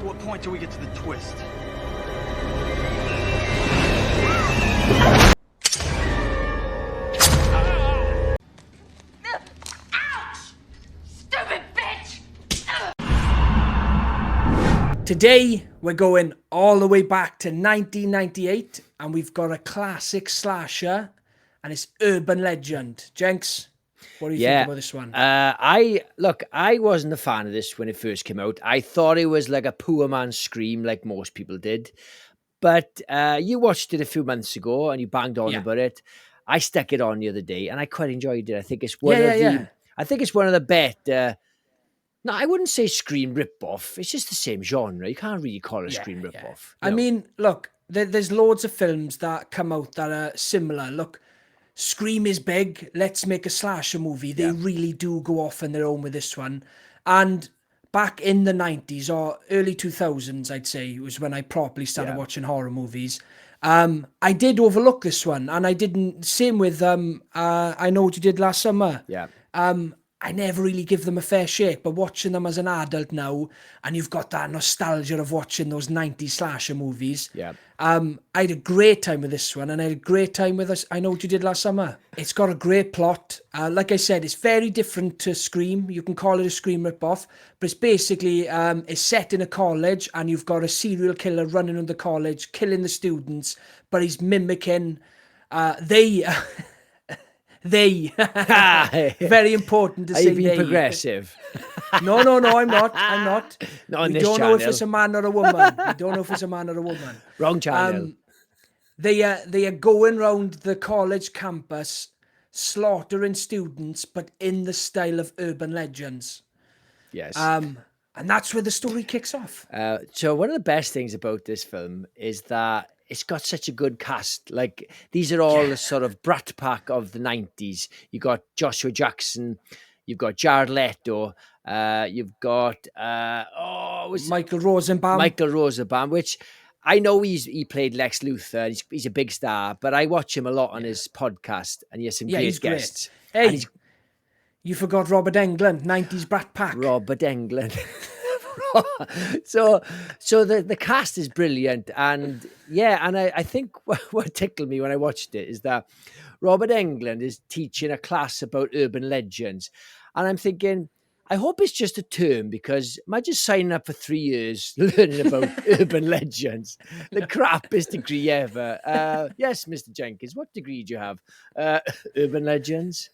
what point do we get to the twist? Today, we're going all the way back to 1998, and we've got a classic slasher, and it's Urban Legend. Jenks, what do you think about this one? I wasn't a fan of this when it first came out. I thought it was like a poor man's Scream, like most people did. But you watched it a few months ago, and you banged on about it. I stuck it on the other day, and I quite enjoyed it. I think it's one I think it's one of the better. No, I wouldn't say Scream rip-off. It's just the same genre. You can't really call it a Scream rip-off. I mean, look, there's loads of films that come out that are similar. Look, Scream is big. Let's make a slasher movie. They really do go off on their own with this one. And back in the 90s or early 2000s, I'd say, was when I properly started watching horror movies. I did overlook this one, and I didn't. Same with I Know What You Did Last Summer. Yeah. I never really give them a fair shake, but watching them as an adult now, and you've got that nostalgia of watching those 90s slasher movies. Yeah. I had a great time with this one, and I had a great time with I Know What You Did Last Summer. It's got a great plot. Like I said, it's very different to Scream. You can call it a Scream ripoff, but it's basically it's set in a college, and you've got a serial killer running in the college, killing the students, but he's mimicking they very important to say. Are you being progressive? No, I'm not. Not on we this don't channel. know if it's a man or a woman. We don't know if it's a man or a woman. Wrong channel. They are going round the college campus, slaughtering students, but in the style of urban legends. Yes. And that's where the story kicks off. So one of the best things about this film is that it's got such a good cast. Like, these are all the sort of brat pack of the 90s. You got Joshua Jackson, you've got Jared Leto, you've got Michael Rosenbaum, which I know he played Lex Luthor. He's a big star, but I watch him a lot on his podcast, and he has some great guests. Great. Hey, you forgot Robert Englund, 90s brat pack. Robert Englund. so the cast is brilliant, and I think what tickled me when I watched it is that Robert Englund is teaching a class about urban legends, and I'm thinking, I hope it's just a term, because imagine signing up for 3 years learning about urban legends. The crappiest degree ever. Yes, Mr. Jenkins, what degree do you have? Urban legends?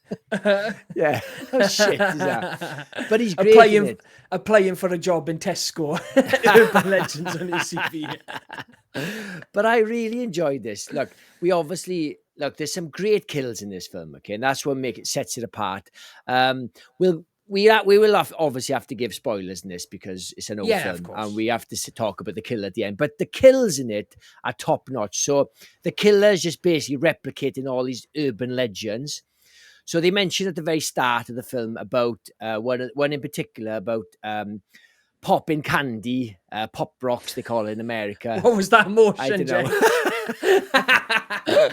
Yeah, how shit is that? But he's great. Applying for a job in Tesco. Urban legends on his CV. But I really enjoyed this. Look, there's some great kills in this film, okay? And that's what sets it apart. We will obviously have to give spoilers in this because it's an old film, and we have to talk about the kill at the end. But the kills in it are top notch. So the killer is just basically replicating all these urban legends. So they mentioned at the very start of the film about one in particular about popping candy, pop rocks they call it in America. What was that motion? I don't know.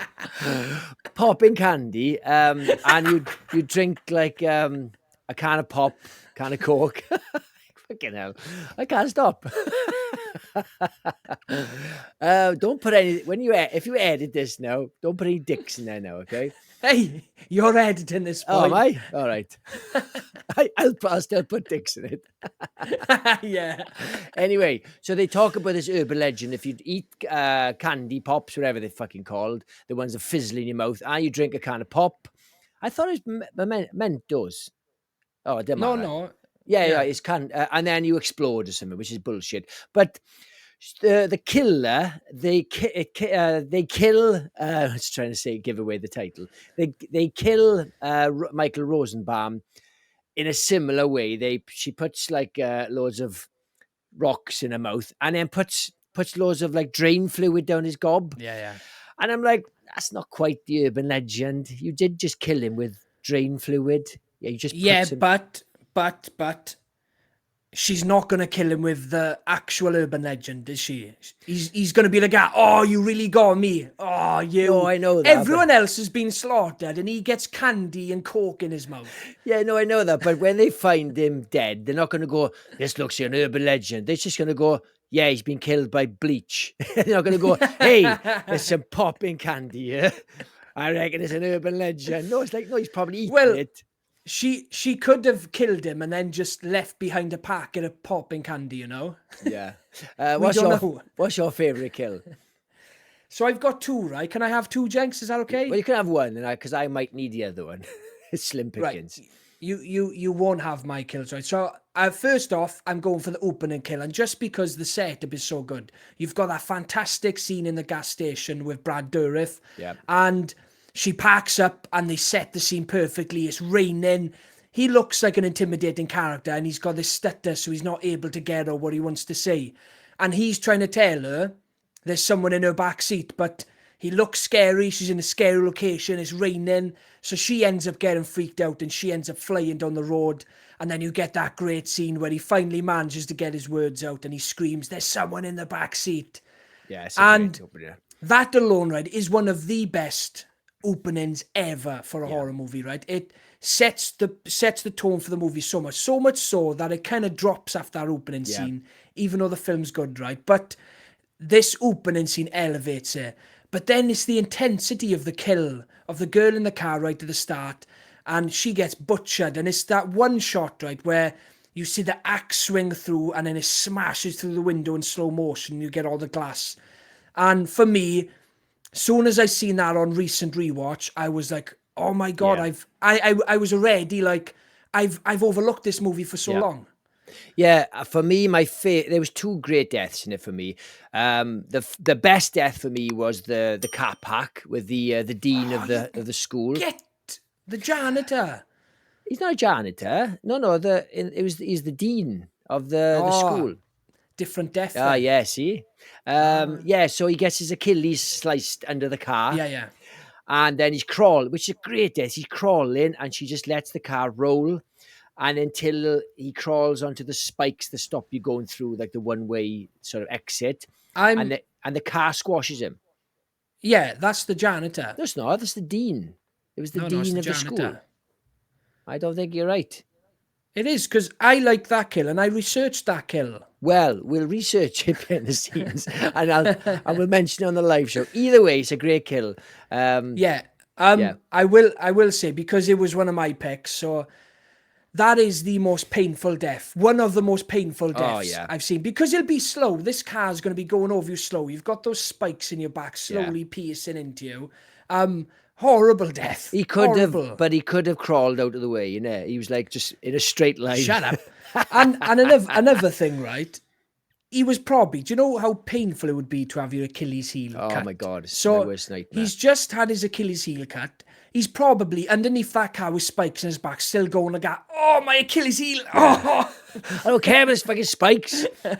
Popping candy, and you drink like a can of pop, can of Coke. Fucking hell, I can't stop. Don't put any if you edit this now, don't put any dicks in there now, okay? Hey, you're editing this, boy. Oh, am I? All right. I'll still put dicks in it. Yeah. Anyway, so they talk about this urban legend. If you eat candy pops, whatever they're fucking called, the ones that fizzle in your mouth, and you drink a can of pop. I thought it was Mentos. Oh, it didn't matter. No. Yeah, it's can, and then you explode or something, which is bullshit. But the killer, they kill. I was trying to say, give away the title. They kill Michael Rosenbaum in a similar way. She puts like loads of rocks in her mouth, and then puts loads of like drain fluid down his gob. Yeah. And I'm like, that's not quite the urban legend. You did just kill him with drain fluid. Yeah, you just but she's not going to kill him with the actual urban legend, is she? He's going to be like, oh, you really got me. Oh, you. No, I know that. Everyone else has been slaughtered, and he gets candy and Coke in his mouth. Yeah, no, I know that. But when they find him dead, they're not going to go, this looks like an urban legend. They're just going to go, yeah, he's been killed by bleach. They're not going to go, hey, there's some popping candy here. I reckon it's an urban legend. No, it's like, no, he's probably eaten Well, it. she could have killed him and then just left behind a packet of popping candy, you know? Yeah. We don't know. What's your favourite kill? So I've got two, right? Can I have two, Jenks? Is that okay? Well, you can have one, because I might need the other one. It's slim Right. pickings. You won't have my kills, right? So first off, I'm going for the opening kill, and just because the setup is so good, you've got that fantastic scene in the gas station with Brad Dourif, Yeah. and she packs up, and they set the scene perfectly. It's raining. He looks like an intimidating character, and he's got this stutter, so he's not able to get out what he wants to say, and he's trying to tell her there's someone in her back seat, but he looks scary. She's in a scary location. It's raining. So she ends up getting freaked out and she ends up flying down the road. And then you get that great scene where he finally manages to get his words out and he screams, there's someone in the back seat. Yeah, it's And great opener. that alone, right, is one of the best openings ever for a horror movie, right? It sets the tone for the movie so much so that it kind of drops after that opening scene, even though the film's good, right? But this opening scene elevates it. But then it's the intensity of the kill of the girl in the car right at the start, and she gets butchered, and it's that one shot, right, where you see the axe swing through and then it smashes through the window in slow motion. You get all the glass. And for me, soon as I seen that on recent rewatch, I was like, oh my God, I was already like, I've overlooked this movie for so long. Yeah, for me, there was two great deaths in it for me. The best death for me was the cat pack with the dean of the school. Get the janitor. He's not a janitor. No. He's the dean of the school. Different death. Ah, yeah. See, yeah. So he gets his Achilles sliced under the car. Yeah. And then he's crawling, which is a great death. He's crawling, and she just lets the car roll. And until he crawls onto the spikes that stop you going through like the one-way sort of exit, and the car squashes him. Yeah, that's the janitor. No, it's not. That's the dean. It was the dean of the school. I don't think you're right. It is, because I like that kill and I researched that kill. Well, we'll research it behind the scenes, and I will mention it on the live show. Either way, it's a great kill. I will say, because it was one of my picks, so that is the most painful death. One of the most painful deaths I've seen. Because it'll be slow. This car's going to be going over you slow. You've got those spikes in your back slowly piercing into you. Horrible death. He could have crawled out of the way, you know. He was like just in a straight line. Shut up. and another thing, right? He was probably, do you know how painful it would be to have your Achilles heel cut? Oh my God, it's so my worst nightmare. He's just had his Achilles heel cut. He's probably underneath that car with spikes in his back, still going like that. Oh, my Achilles heel. Oh. I don't care about his fucking spikes. Do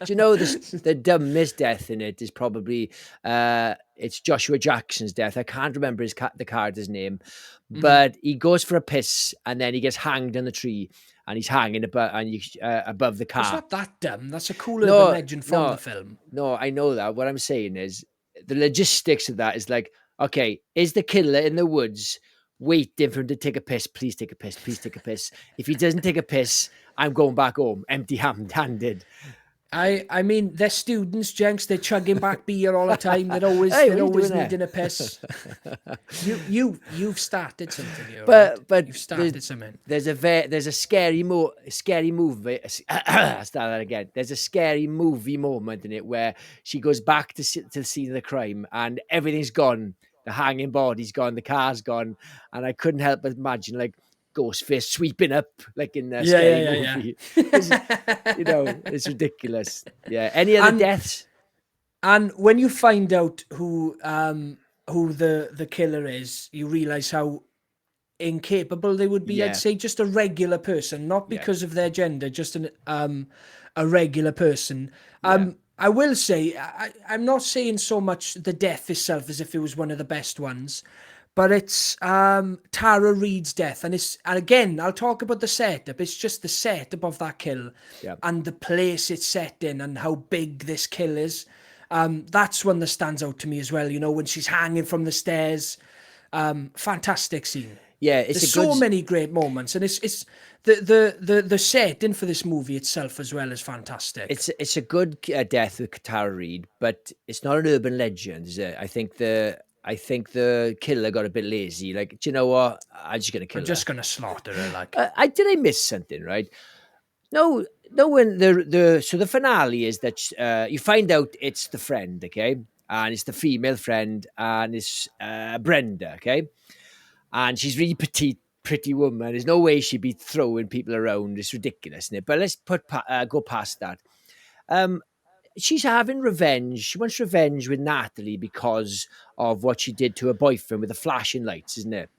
you know the dumbest death in it is probably it's Joshua Jackson's death. I can't remember the character's name, but he goes for a piss and then he gets hanged on the tree and he's hanging above the car. It's not that dumb. That's a cool urban legend from the film. No, I know that. What I'm saying is the logistics of that is like, okay, is the killer in the woods waiting for him to take a piss? Please take a piss. Please take a piss. If he doesn't take a piss, I'm going back home empty-handed. I mean, they're students, Jenks. They're chugging back beer all the time. They're always needing a piss. You've started something here. But you've started something. There's a scary movie. I'll start that again. There's a scary movie moment in it where she goes back to the scene of the crime and everything's gone. The hanging body's gone. The car's gone, and I couldn't help but imagine like Ghostface sweeping up like in a scary movie. You know, it's ridiculous. Yeah. Any other deaths? And when you find out who the killer is, you realize how incapable they would be. I'd say just a regular person, not because of their gender, just a regular person. I will say, I'm not saying so much the death itself as if it was one of the best ones. But it's Tara Reid's death. And again, I'll talk about the setup. It's just the setup of that kill and the place it's set in and how big this kill is. That's one that stands out to me as well. You know, when she's hanging from the stairs. Fantastic scene. Yeah, there's so many great moments. And it's the setting for this movie itself as well is fantastic. It's a good death with Tara Reid, but it's not an urban legend, is it? I think the killer got a bit lazy. Like, do you know what? I'm just gonna kill I'm her. just gonna slaughter her. Like, I miss something, right? No, no. When the finale is that you find out it's the friend, okay, and it's the female friend, and it's Brenda, okay, and she's really petite, pretty woman. There's no way she'd be throwing people around. It's ridiculous, isn't it? But let's go past that. She's having revenge. She wants revenge with Natalie because of what she did to her boyfriend with the flashing lights, isn't it?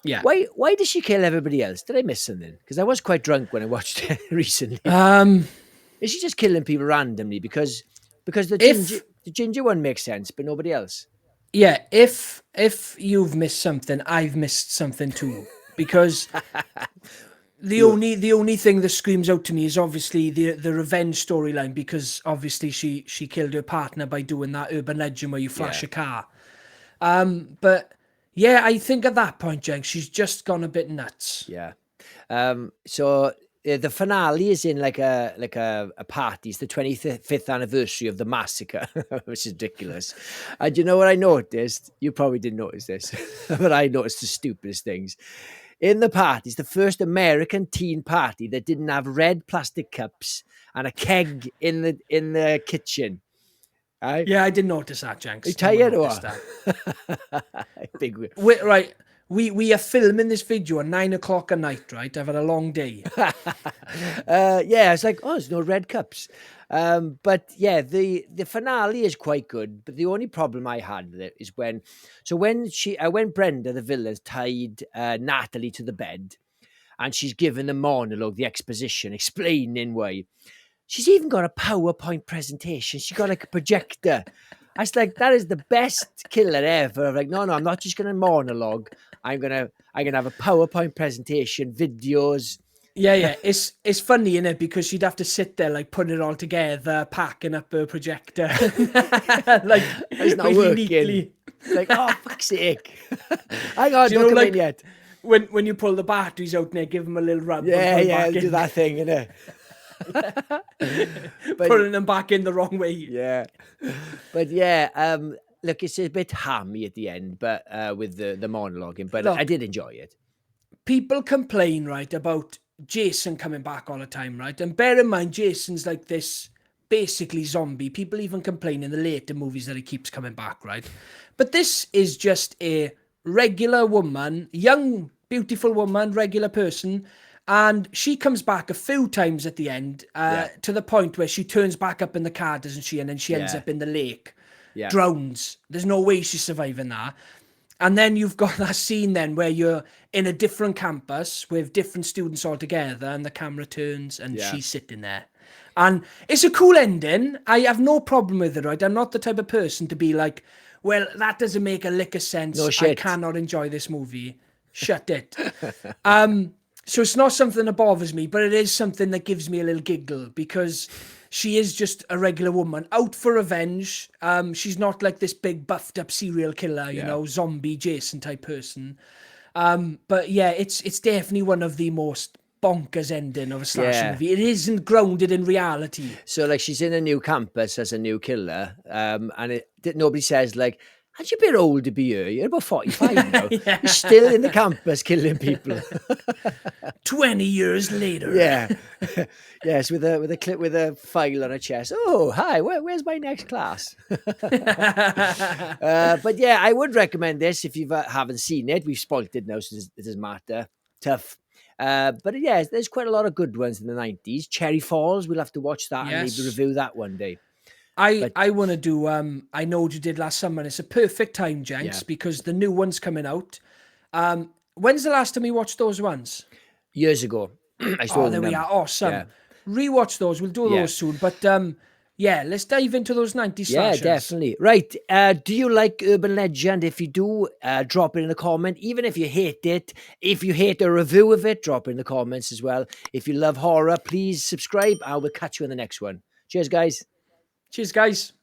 yeah. Why did she kill everybody else? Did I miss something? Because I was quite drunk when I watched it recently. Is she just killing people randomly because the ginger one makes sense, but nobody else? Yeah, if you've missed something, I've missed something too. Because the only thing that screams out to me is obviously the revenge storyline, because obviously she killed her partner by doing that urban legend where you flash a car. But yeah, I think at that point, Jenks, she's just gone a bit nuts. Yeah. So the finale is in like a party. It's the 25th anniversary of the massacre, which is ridiculous. And you know what I noticed? You probably didn't notice this, but I noticed the stupidest things. In the party, it's the first American teen party that didn't have red plastic cups and a keg in the kitchen. Right? Yeah, I did notice that, Jenks. Are you tired or That. Big Right. We are filming this video at 9 o'clock at night, right? I've had a long day. Yeah, it's like, oh, there's no red cups. But yeah, the finale is quite good. But the only problem I had with it is when Brenda, the villain, tied Natalie to the bed, and she's given the monologue, the exposition, explaining why. She's even got a PowerPoint presentation. She got like a projector. I was like, that is the best killer ever. I'm like, no, I'm not just gonna monologue. I'm gonna have a PowerPoint presentation, videos. Yeah. It's funny, innit? Because she'd have to sit there like putting it all together, packing up her projector. Like, it's not really working. neatly. Like, oh, fuck's sake. Hang on, Do you don't know, come like, in yet. When you pull the batteries out there, give them a little rub. Yeah, do that thing, innit? Putting them back in the wrong way. Yeah. But yeah, look, it's a bit hammy at the end, but with the monologuing, but Look, I did enjoy it. People complain, right, about Jason coming back all the time, right? And bear in mind, Jason's like this basically zombie. People even complain in the later movies that he keeps coming back, right? But this is just a regular woman, young, beautiful woman, regular person. And she comes back a few times at the end, to the point where she turns back up in the car, doesn't she? And then she ends up in the lake, drowns. There's no way she's surviving that. And then you've got that scene then where you're in a different campus with different students all together, and the camera turns and she's sitting there. And it's a cool ending. I have no problem with it, right? I'm not the type of person to be like, well, that doesn't make a lick of sense. No shit. I cannot enjoy this movie. Shut it. So it's not something that bothers me, but it is something that gives me a little giggle, because she is just a regular woman out for revenge. She's not like this big buffed up serial killer, you know, zombie Jason type person. But yeah, it's definitely one of the most bonkers ending of a slasher movie. It isn't grounded in reality. So like, she's in a new campus as a new killer, and nobody says like, aren't you a bit old to be here? You're about 45 now. You're still in the campus killing people. 20 years later. Yeah. Yes, with a clip with a file on her chest. Oh, hi, where's my next class? But yeah, I would recommend this if you haven't seen it. We've spoiled it now, so it doesn't matter. Tough. But yeah, there's quite a lot of good ones in the 90s. Cherry Falls, we'll have to watch that and maybe review that one day. I want to do, I know what you did last summer, and it's a perfect time, Jenks, because the new one's coming out. When's the last time you watched those ones? Years ago. I saw there them. we are. Awesome. Yeah. Rewatch those. We'll do those soon. But yeah, let's dive into those 90s slashers. Yeah, definitely. Right. Do you like urban legend? If you do, drop it in a comment. Even if you hate it, if you hate a review of it, drop it in the comments as well. If you love horror, please subscribe. I will catch you in the next one. Cheers, guys. Cheers, guys.